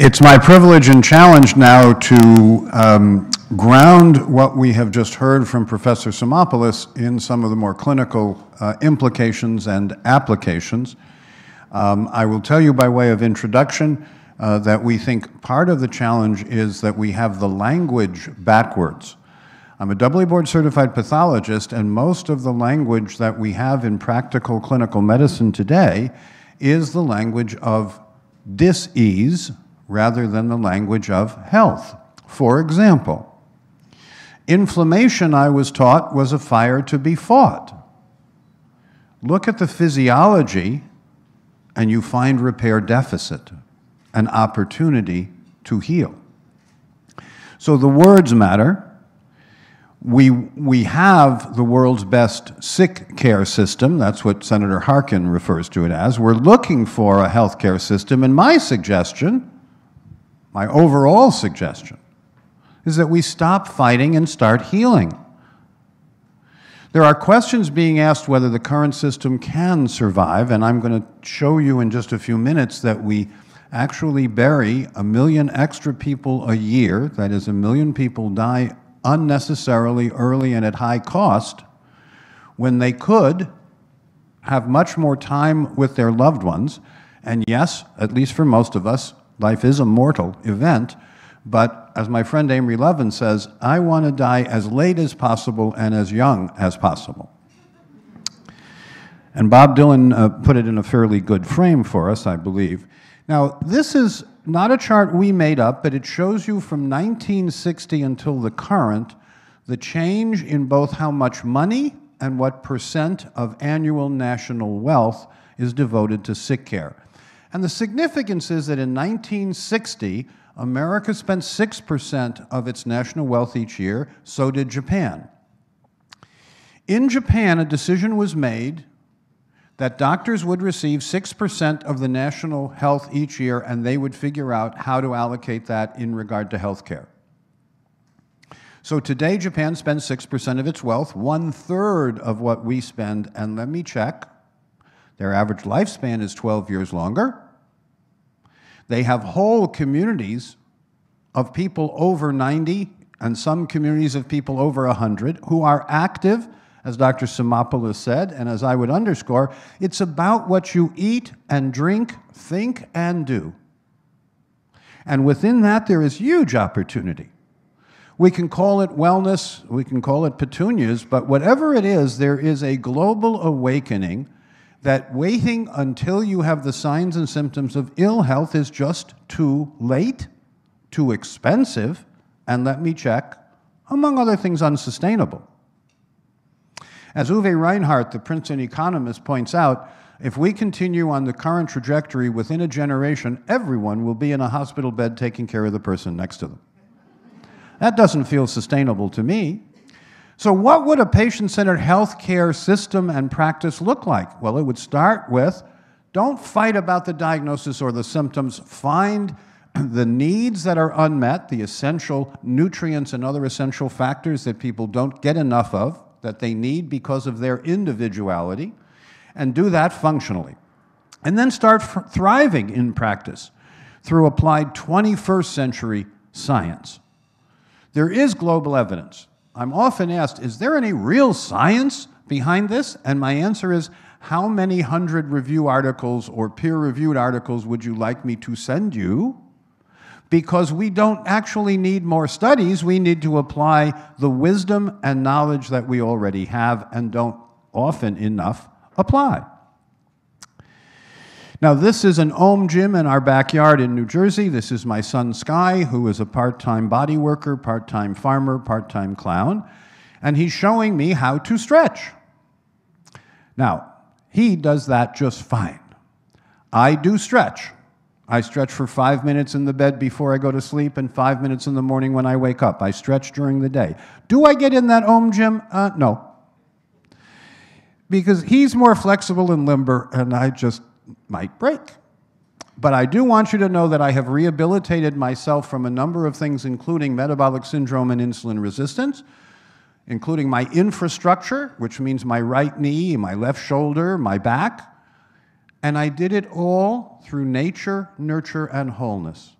It's my privilege and challenge now to ground what we have just heard from Professor Simopoulos in some of the more clinical implications and applications. I will tell you by way of introduction that we think part of the challenge is that we have the language backwards. I'm a doubly board certified pathologist, and most of the language that we have in practical clinical medicine today is the language of dis-ease rather than the language of health. For example, inflammation, I was taught, was a fire to be fought. Look at the physiology and you find repair deficit, an opportunity to heal. So the words matter. We have the world's best sick care system. That's what Senator Harkin refers to it as. We're looking for a healthcare system, and my suggestion, my overall suggestion, is that we stop fighting and start healing. There are questions being asked whether the current system can survive, and I'm going to show you in just a few minutes that we actually bury 1 million extra people a year. That is, 1 million people die unnecessarily early and at high cost when they could have much more time with their loved ones. And yes, at least for most of us, life is a mortal event, but as my friend Amory Levin says, I want to die as late as possible and as young as possible. And Bob Dylan put it in a fairly good frame for us, I believe. Now, this is not a chart we made up, but it shows you from 1960 until the current, the change in both how much money and what percent of annual national wealth is devoted to sick care. And the significance is that in 1960, America spent 6% of its national wealth each year, so did Japan. In Japan, a decision was made that doctors would receive 6% of the national health each year, and they would figure out how to allocate that in regard to health care. So today, Japan spends 6% of its wealth, 1/3 of what we spend, and let me check, their average lifespan is 12 years longer. They have whole communities of people over 90 and some communities of people over 100 who are active, as Dr. Simopoulos said, and as I would underscore, it's about what you eat and drink, think and do. And within that, there is huge opportunity. We can call it wellness, we can call it petunias, but whatever it is, there is a global awakening that waiting until you have the signs and symptoms of ill health is just too late, too expensive, and let me check, among other things, unsustainable. As Uwe Reinhardt, the Princeton economist, points out, if we continue on the current trajectory within a generation, everyone will be in a hospital bed taking care of the person next to them. That doesn't feel sustainable to me. So what would a patient-centered healthcare system and practice look like? Well, it would start with, don't fight about the diagnosis or the symptoms. Find the needs that are unmet, the essential nutrients and other essential factors that people don't get enough of, that they need because of their individuality, and do that functionally. And then start thriving in practice through applied 21st century science. There is global evidence. I'm often asked, is there any real science behind this? And my answer is, how many 100 review articles or peer-reviewed articles would you like me to send you? Because we don't actually need more studies, we need to apply the wisdom and knowledge that we already have and don't often enough apply. Now, this is an Ohm gym in our backyard in New Jersey. This is my son, Sky, who is a part-time body worker, part-time farmer, part-time clown, and he's showing me how to stretch. Now, he does that just fine. I do stretch. I stretch for 5 minutes in the bed before I go to sleep and 5 minutes in the morning when I wake up. I stretch during the day. Do I get in that Ohm gym? No. Because he's more flexible and limber, and I just might break. But I do want you to know that I have rehabilitated myself from a number of things, including metabolic syndrome and insulin resistance, including my infrastructure, which means my right knee, my left shoulder, my back. And I did it all through nature, nurture, and wholeness.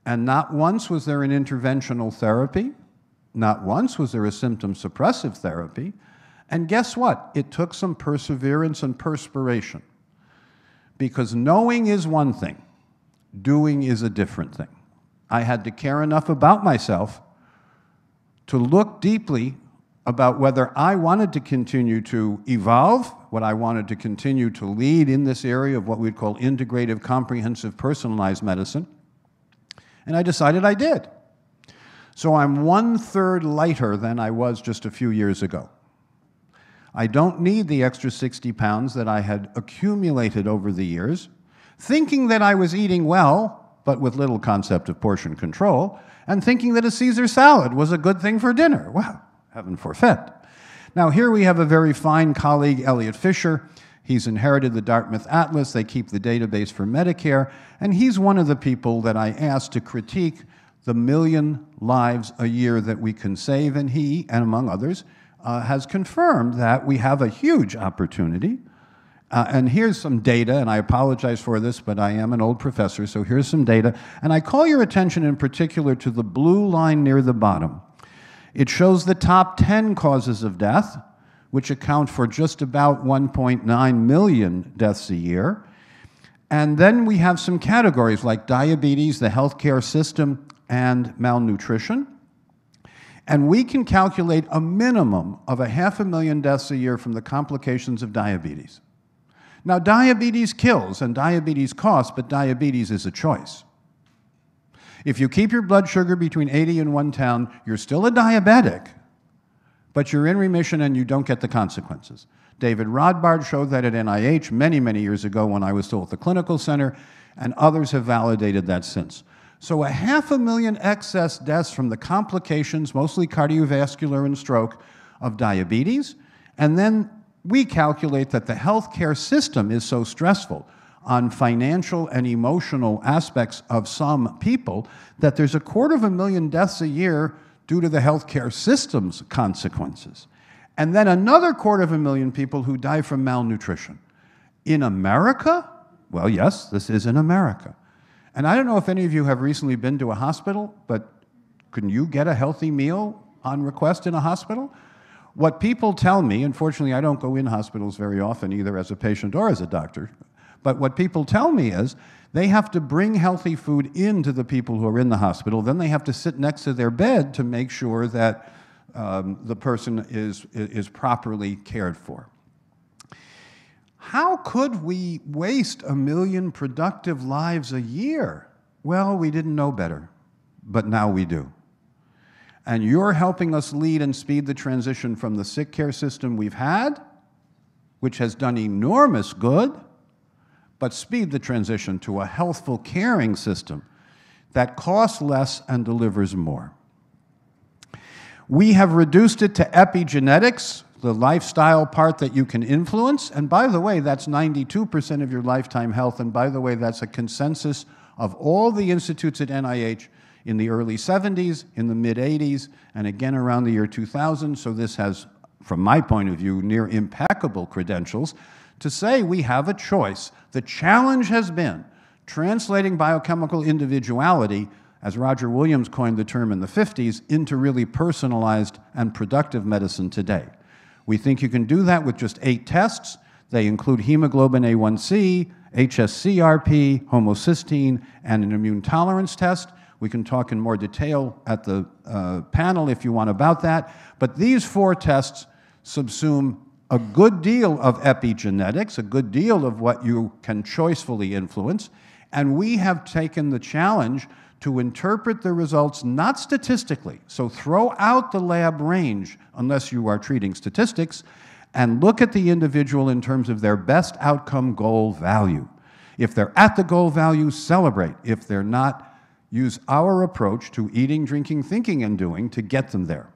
And not once was there an interventional therapy. Not once was there a symptom suppressive therapy. And guess what? It took some perseverance and perspiration. Because knowing is one thing, doing is a different thing. I had to care enough about myself to look deeply about whether I wanted to continue to evolve, what I wanted to continue to lead in this area of what we'd call integrative, comprehensive, personalized medicine. And I decided I did. So I'm 1/3 lighter than I was just a few years ago. I don't need the extra 60 pounds that I had accumulated over the years, thinking that I was eating well, but with little concept of portion control, and thinking that a Caesar salad was a good thing for dinner. Well, heaven forfend. Now here we have a very fine colleague, Elliot Fisher. He's inherited the Dartmouth Atlas. They keep the database for Medicare, and he's one of the people that I asked to critique the 1 million lives a year that we can save, and he, and among others, has confirmed that we have a huge opportunity. And here's some data, and I apologize for this, but I am an old professor, so here's some data. And I call your attention in particular to the blue line near the bottom. It shows the top 10 causes of death, which account for just about 1.9 million deaths a year. And then we have some categories like diabetes, the healthcare system, and malnutrition. And we can calculate a minimum of 500,000 deaths a year from the complications of diabetes. Now, diabetes kills and diabetes costs, but diabetes is a choice. If you keep your blood sugar between 80 and 110, you're still a diabetic, but you're in remission and you don't get the consequences. David Rodbard showed that at NIH many, many years ago when I was still at the clinical center, and others have validated that since. So 500,000 excess deaths from the complications, mostly cardiovascular and stroke, of diabetes. And then we calculate that the healthcare system is so stressful on financial and emotional aspects of some people that there's 250,000 deaths a year due to the healthcare system's consequences. And then another 250,000 people who die from malnutrition. In America? Well, yes, this is in America. And I don't know if any of you have recently been to a hospital, but can you get a healthy meal on request in a hospital? What people tell me, unfortunately I don't go in hospitals very often either as a patient or as a doctor, but what people tell me is they have to bring healthy food into the people who are in the hospital, then they have to sit next to their bed to make sure that the person is properly cared for. How could we waste 1 million productive lives a year? Well, we didn't know better, but now we do. And you're helping us lead and speed the transition from the sick care system we've had, which has done enormous good, but speed the transition to a healthful, caring system that costs less and delivers more. We have reduced it to epigenetics, the lifestyle part that you can influence. And by the way, that's 92% of your lifetime health. And by the way, that's a consensus of all the institutes at NIH in the early 70s, in the mid 80s, and again around the year 2000. So this has, from my point of view, near impeccable credentials to say we have a choice. The challenge has been translating biochemical individuality, as Roger Williams coined the term in the 50s, into really personalized and productive medicine today. We think you can do that with just 8 tests. They include hemoglobin A1C, HSCRP, homocysteine, and an immune tolerance test. We can talk in more detail at the panel if you want about that. But these 4 tests subsume a good deal of epigenetics, a good deal of what you can choicefully influence. And we have taken the challenge to interpret the results not statistically, so throw out the lab range unless you are treating statistics, and look at the individual in terms of their best outcome goal value. If they're at the goal value, celebrate. If they're not, use our approach to eating, drinking, thinking, and doing to get them there.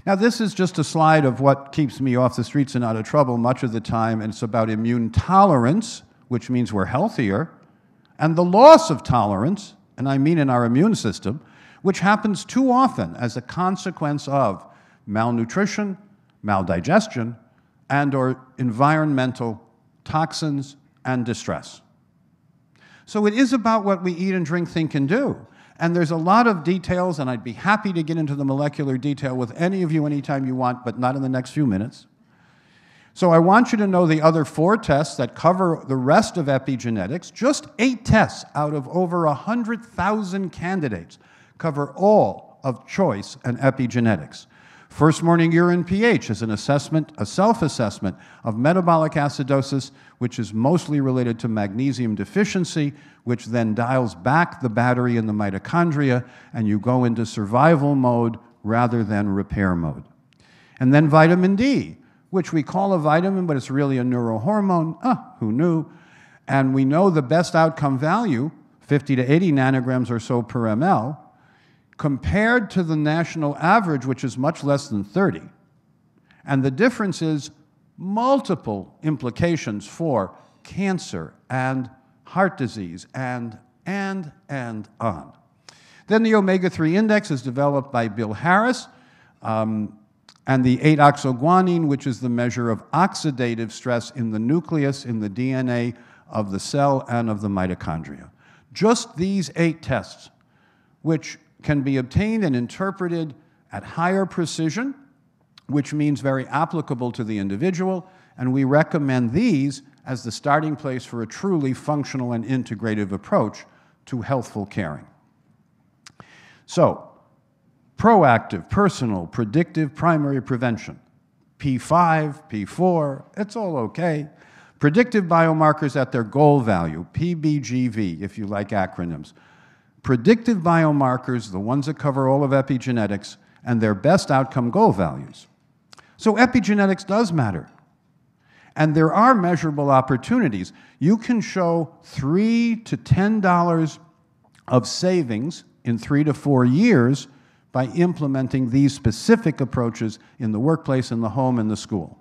Now this is just a slide of what keeps me off the streets and out of trouble much of the time, and it's about immune tolerance, which means we're healthier, and the loss of tolerance, and I mean in our immune system, which happens too often as a consequence of malnutrition, maldigestion, and/or environmental toxins and distress. So it is about what we eat and drink, think, and do. And there's a lot of details, and I'd be happy to get into the molecular detail with any of you anytime you want, but not in the next few minutes. So I want you to know the other 4 tests that cover the rest of epigenetics. Just 8 tests out of over 100,000 candidates cover all of choice and epigenetics. First morning urine pH is an assessment, a self-assessment of metabolic acidosis, which is mostly related to magnesium deficiency, which then dials back the battery in the mitochondria, and you go into survival mode rather than repair mode. And then vitamin D, which we call a vitamin, but it's really a neurohormone. Who knew? And we know the best outcome value, 50 to 80 nanograms or so per ml, compared to the national average, which is much less than 30. And the difference is multiple implications for cancer and heart disease and on. Then the omega-3 index is developed by Bill Harris, and the 8-oxoguanine, which is the measure of oxidative stress in the nucleus, in the DNA of the cell and of the mitochondria. Just these 8 tests, which can be obtained and interpreted at higher precision, which means very applicable to the individual, and we recommend these as the starting place for a truly functional and integrative approach to healthful caring. So, proactive, personal, predictive, primary prevention. P5, P4, it's all okay. Predictive biomarkers at their goal value, PBGV, if you like acronyms. Predictive biomarkers, the ones that cover all of epigenetics, and their best outcome goal values. So epigenetics does matter. And there are measurable opportunities. You can show $3 to $10 of savings in 3 to 4 years by implementing these specific approaches in the workplace, in the home, and the school.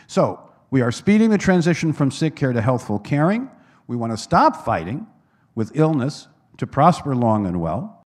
So we are speeding the transition from sick care to healthful caring. We want to stop fighting with illness to prosper long and well.